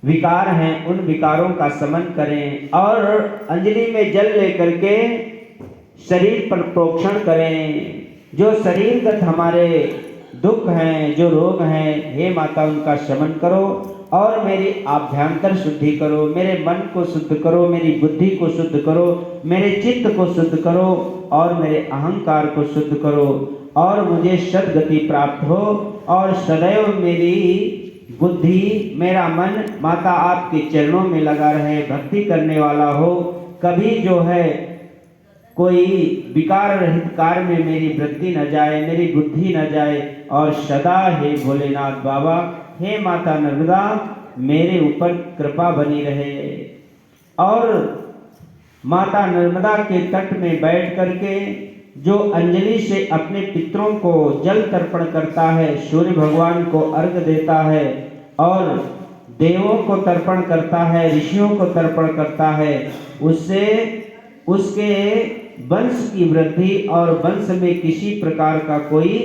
विकार हैं उन विकारों का शमन करें और अंजलि में जल लेकर के शरीर पर प्रोक्षण करें। जो शरीरगत हमारे दुख हैं, जो रोग हैं, हे माता उनका शमन करो और मेरी आभ्यंतर शुद्धि करो, मेरे मन को शुद्ध करो, मेरी बुद्धि को शुद्ध करो, मेरे चित्त को शुद्ध करो और मेरे अहंकार को शुद्ध करो और मुझे सद्गति प्राप्त हो और सदैव मेरी बुद्धि, मेरा मन माता आपके चरणों में लगा रहे, भक्ति करने वाला हो। कभी जो है कोई विकार रहित कार्य में मेरी वृत्ति न जाए, मेरी बुद्धि न जाए और सदा हे भोलेनाथ बाबा, हे माता नर्मदा मेरे ऊपर कृपा बनी रहे। और माता नर्मदा के तट में बैठ करके जो अंजलि से अपने पितरों को जल तर्पण करता है, सूर्य भगवान को अर्घ देता है और देवों को तर्पण करता है, ऋषियों को तर्पण करता है, उससे उसके वंश की वृद्धि और वंश में किसी प्रकार का कोई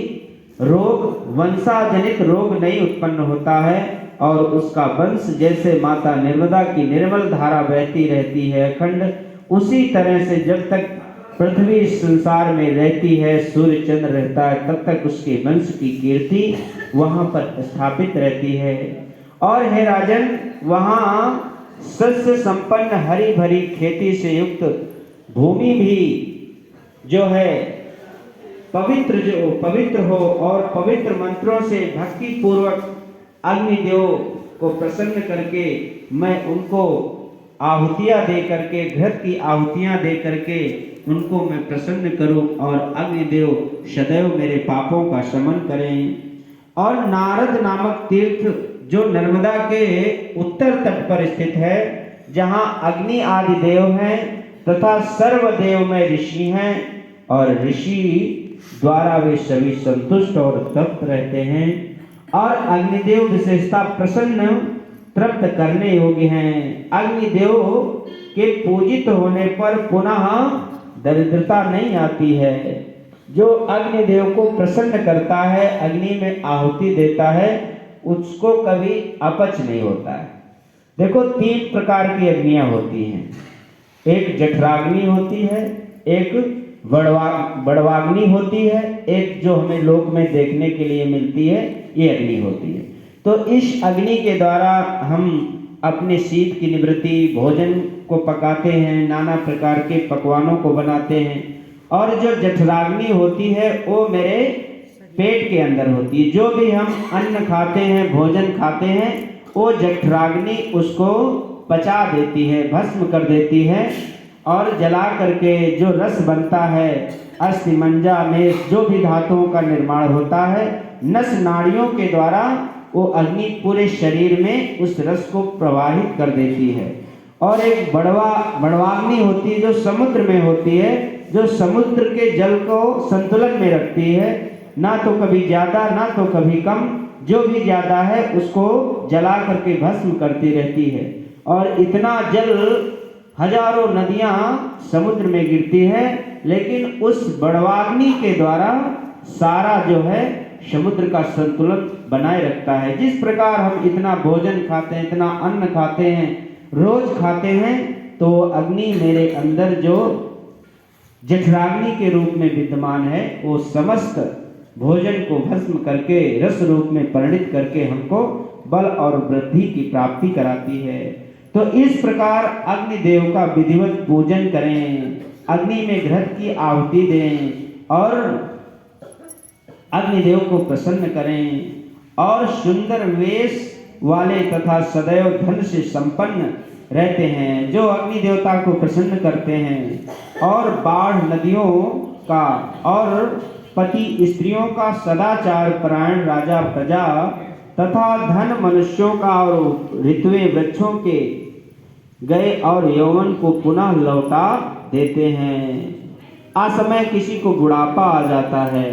रोग, वंशाजनित रोग नहीं उत्पन्न होता है और उसका वंश जैसे माता नर्मदा की निर्मल धारा बहती रहती है अखंड, उसी तरह से जब तक पृथ्वी संसार में रहती है, सूर्य चंद्र रहता है, तब तक उसके वंश की कीर्ति वहां पर स्थापित रहती है। और हे राजन, वहां सस्य संपन्न हरी भरी खेती से युक्त भूमि भी जो है पवित्र हो और पवित्र मंत्रों से भक्ति पूर्वक अग्निदेव को प्रसन्न करके मैं उनको आहुतियां दे करके, घृत की आहुतियां दे करके उनको मैं प्रसन्न करूं और अग्निदेव सदैव मेरे पापों का शमन करें। और नारद नामक तीर्थ जो नर्मदा के उत्तर तट पर स्थित है, जहां अग्नि आदि देव हैं तथा सर्वदेव में ऋषि हैं और ऋषि द्वारा वे सभी संतुष्ट और तृप्त रहते हैं और अग्निदेव विशेषता प्रसन्न तृप्त करने योग्य हैं। अग्निदेव के पूजित होने पर पुनः दरिद्रता नहीं आती है। जो अग्निदेव को प्रसन्न करता है, अग्नि में आहुति देता है, उसको कभी अपच नहीं होता है। देखो 3 प्रकार की अग्नियां होती हैं, एक जठराग्नि होती है, एक बड़वाग्नि होती है, एक जो हमें लोक में देखने के लिए मिलती है ये अग्नि होती है। तो इस अग्नि के द्वारा हम अपने शीत की निवृत्ति, भोजन को पकाते हैं, नाना प्रकार के पकवानों को बनाते हैं। और जो जठराग्नि होती है वो मेरे पेट के अंदर होती है। जो भी हम अन्न खाते हैं, भोजन खाते हैं, वो जठराग्नि उसको पचा देती है, भस्म कर देती है और जला करके जो रस बनता है, अस्थि मंजा में जो भी धातुओं का निर्माण होता है, नस नाड़ियों के द्वारा वो अग्नि पूरे शरीर में उस रस को प्रवाहित कर देती है। और एक बड़वाग्नि होती है जो समुद्र में होती है, जो समुद्र के जल को संतुलन में रखती है, ना तो कभी ज्यादा ना तो कभी कम, जो भी ज्यादा है उसको जला करके भस्म करती रहती है। और इतना जल, हजारों नदियां समुद्र में गिरती है, लेकिन उस बड़वाग्नि के द्वारा सारा जो है समुद्र का संतुलन बनाए रखता है। जिस प्रकार हम इतना भोजन खाते हैं, इतना अन्न खाते हैं, रोज खाते हैं, तो अग्नि मेरे अंदर जो जठराग्नि के रूप में विद्यमान है वो समस्त भोजन को भस्म करके रस रूप में परिणित करके हमको बल और वृद्धि की प्राप्ति कराती है। तो इस प्रकार अग्निदेव का विधिवत पूजन करें, अग्नि में घृत की आहुति दें और अग्निदेव को प्रसन्न करें और सुंदर वेश वाले तथा सदैव धन से संपन्न रहते हैं जो अग्नि देवता को प्रसन्न करते हैं। और बाढ़ नदियों का और पति स्त्रियों का सदाचार परायण राजा प्रजा तथा धन मनुष्यों का और ऋतुए वृक्षों के गए और यौवन को पुनः लौटा देते हैं। असमय किसी को बुढ़ापा आ जाता है,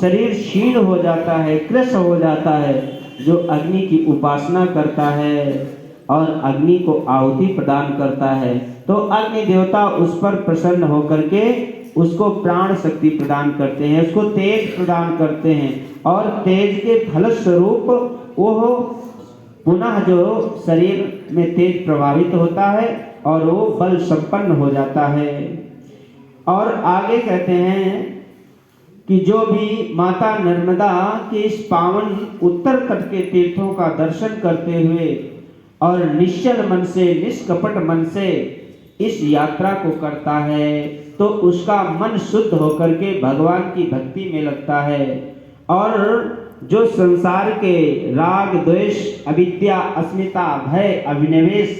शरीर क्षीण हो जाता है, कृश हो जाता है, जो अग्नि की उपासना करता है और अग्नि को आहुति प्रदान करता है, तो अग्नि देवता उस पर प्रसन्न होकर के उसको प्राण शक्ति प्रदान करते हैं, उसको तेज प्रदान करते हैं और तेज के फलस्वरूप वो पुनः जो शरीर में तेज प्रभावित होता है और वो बल संपन्न हो जाता है। और आगे कहते हैं कि जो भी माता नर्मदा के इस पावन उत्तर तट के तीर्थों का दर्शन करते हुए और निश्चल मन से, निष्कपट मन से इस यात्रा को करता है तो उसका मन शुद्ध होकर के भगवान की भक्ति में लगता है। और जो संसार के राग, द्वेष, अविद्या, अस्मिता, भय, अभिनिवेश,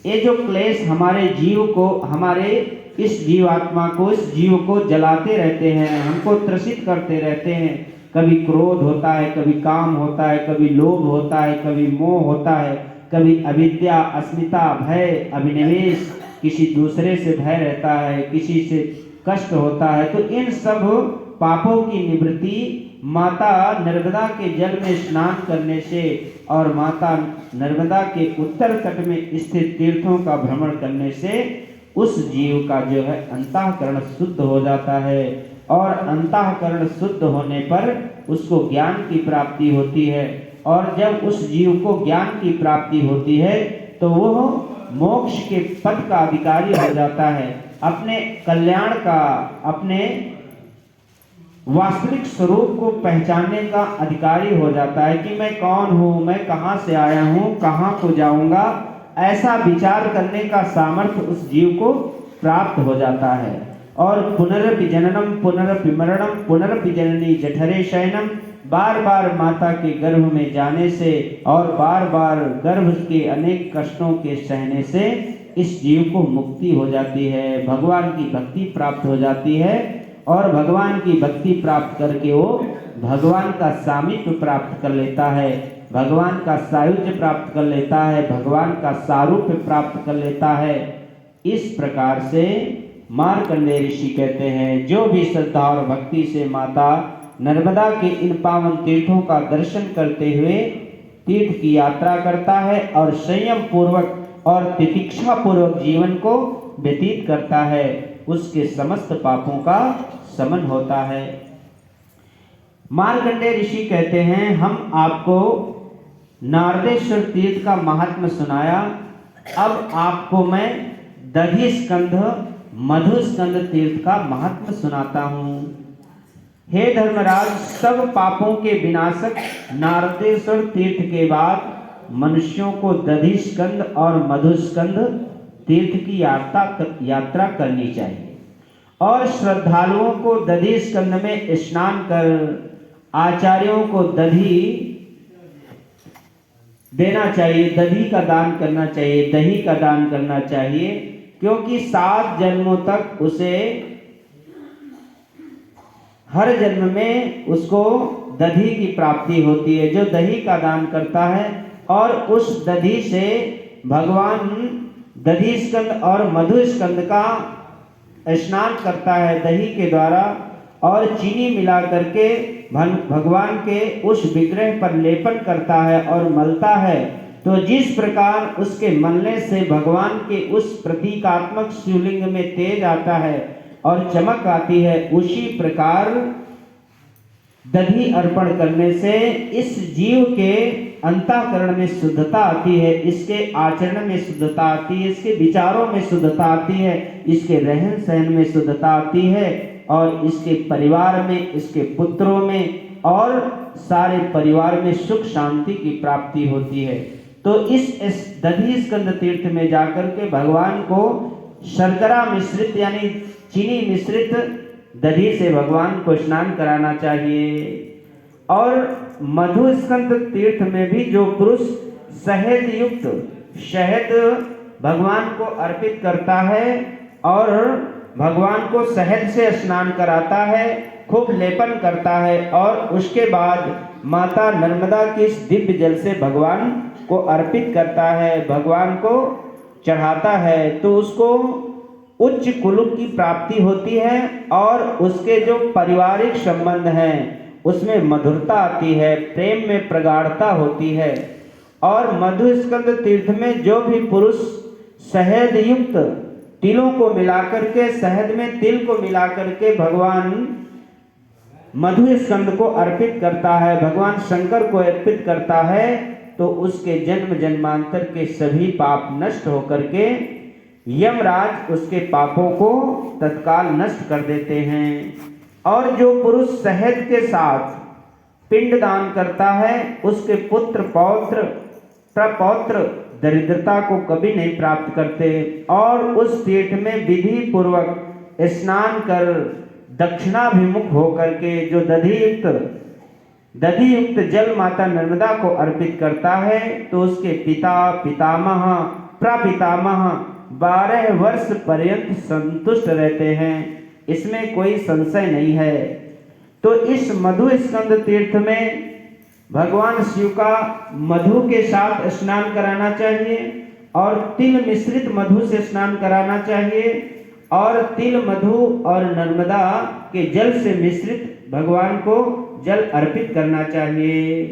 ये जो क्लेश हमारे जीव को, हमारे इस जीवात्मा को, इस जीव को जलाते रहते हैं, हमको त्रसित करते रहते हैं। कभी क्रोध होता है, कभी काम होता है, कभी लोभ होता है, कभी मोह होता है, कभी अविद्या, अस्मिता, भय, अभिनिवेश, किसी दूसरे से भय रहता है, किसी से कष्ट होता है। तो इन सब पापों की निवृत्ति माता नर्मदा के जल में स्नान करने से और माता नर्मदा के उत्तर तट में स्थित तीर्थों का भ्रमण करने से उस जीव का जो है अंतःकरण शुद्ध हो जाता है। और अंतःकरण शुद्ध होने पर उसको ज्ञान की प्राप्ति होती है। और जब उस जीव को ज्ञान की प्राप्ति होती है तो वह मोक्ष के पद का अधिकारी हो जाता है, अपने कल्याण का, अपने वास्तविक स्वरूप को पहचानने का अधिकारी हो जाता है कि मैं कौन हूँ, मैं कहाँ से आया हूँ, कहाँ को जाऊंगा। ऐसा विचार करने का सामर्थ्य उस जीव को प्राप्त हो जाता है। और पुनरपि जननम पुनरपि मरणम पुनरपि जननी जठरे शयनम, बार बार माता के गर्भ में जाने से और बार बार गर्भ के अनेक कष्टों के सहने से इस जीव को मुक्ति हो जाती है, भगवान की भक्ति प्राप्त हो जाती है। और भगवान की भक्ति प्राप्त करके वो भगवान का सामीप्य प्राप्त कर लेता है, भगवान का सायुज्य प्राप्त कर लेता है, भगवान का सारूप्य प्राप्त कर लेता है। इस प्रकार से मार्कंडेय ऋषि कहते हैं जो भी श्रद्धा और भक्ति से माता नर्मदा के इन पावन तीर्थों का दर्शन करते हुए तीर्थ की यात्रा करता है और संयम पूर्वक और तितिक्षा पूर्वक जीवन को व्यतीत करता है, उसके समस्त पापों का शमन होता है। मार्कंडेय ऋषि कहते हैं हम आपको नारदेश्वर तीर्थ का महात्म्य सुनाया, अब आपको मैं दधि स्कंध, मधु स्कंद तीर्थ का महात्म्य सुनाता हूँ। हे धर्मराज, सब पापों के विनाशक नारदेश्वर तीर्थ के बाद मनुष्यों को दधि स्कंद और मधु स्कंद तीर्थ की यात्रा करनी चाहिए और श्रद्धालुओं को दधि स्कंद में स्नान कर आचार्यों को दधि देना चाहिए, दही का दान करना चाहिए, दही का दान करना चाहिए, क्योंकि 7 जन्मों तक उसे हर जन्म में उसको दही की प्राप्ति होती है। जो दही का दान करता है और उस दही से भगवान दधि स्कंद और मधु स्कंद का स्नान करता है दही के द्वारा और चीनी मिला करके भगवान के उस विग्रह पर लेपन करता है और मलता है, तो जिस प्रकार उसके मलने से भगवान के उस प्रतीकात्मक शिवलिंग में तेज आता है और चमक आती है, उसी प्रकार दधि अर्पण करने से इस जीव के अंतःकरण में शुद्धता आती है, इसके आचरण में शुद्धता आती है, इसके विचारों में शुद्धता आती है, इसके रहन सहन में शुद्धता आती है और इसके परिवार में, इसके पुत्रों में और सारे परिवार में सुख शांति की प्राप्ति होती है। तो इस दधि स्कंद तीर्थ में जाकर के भगवान को शर्करा मिश्रित यानी चीनी मिश्रित दधि से भगवान को स्नान कराना चाहिए। और मधु स्कंद तीर्थ में भी जो पुरुष शहद युक्त शहद भगवान को अर्पित करता है और भगवान को शहद से स्नान कराता है, खूब लेपन करता है और उसके बाद माता नर्मदा के इस दिव्य जल से भगवान को अर्पित करता है, भगवान को चढ़ाता है, तो उसको उच्च कुल की प्राप्ति होती है और उसके जो पारिवारिक संबंध हैं उसमें मधुरता आती है, प्रेम में प्रगाढ़ता होती है। और मधु स्कंद तीर्थ में जो भी पुरुष शहद युक्त तिलों को मिलाकर के, शहद में तिल को मिलाकर के भगवान मधु स्कंद को अर्पित करता है, भगवान शंकर को अर्पित करता है, तो उसके जन्म जन्मांतर के सभी पाप नष्ट होकर के यमराज उसके पापों को तत्काल नष्ट कर देते हैं। और जो पुरुष शहद के साथ पिंड दान करता है उसके पुत्र पौत्र प्रपौत्र दरिद्रता को कभी नहीं प्राप्त करते। और उस तीर्थ में विधि पूर्वक स्नान कर दक्षिणाभिमुख होकर के जो दधि युक्त जल माता नर्मदा को अर्पित करता है तो उसके पिता पितामह प्रपितामह 12 वर्ष पर्यंत संतुष्ट रहते हैं, इसमें कोई संशय नहीं है। तो इस मधु स्कंद तीर्थ में भगवान शिव का मधु के साथ स्नान कराना चाहिए और तिल मिश्रित मधु से स्नान कराना चाहिए और तिल मधु और नर्मदा के जल से मिश्रित भगवान को जल अर्पित करना चाहिए।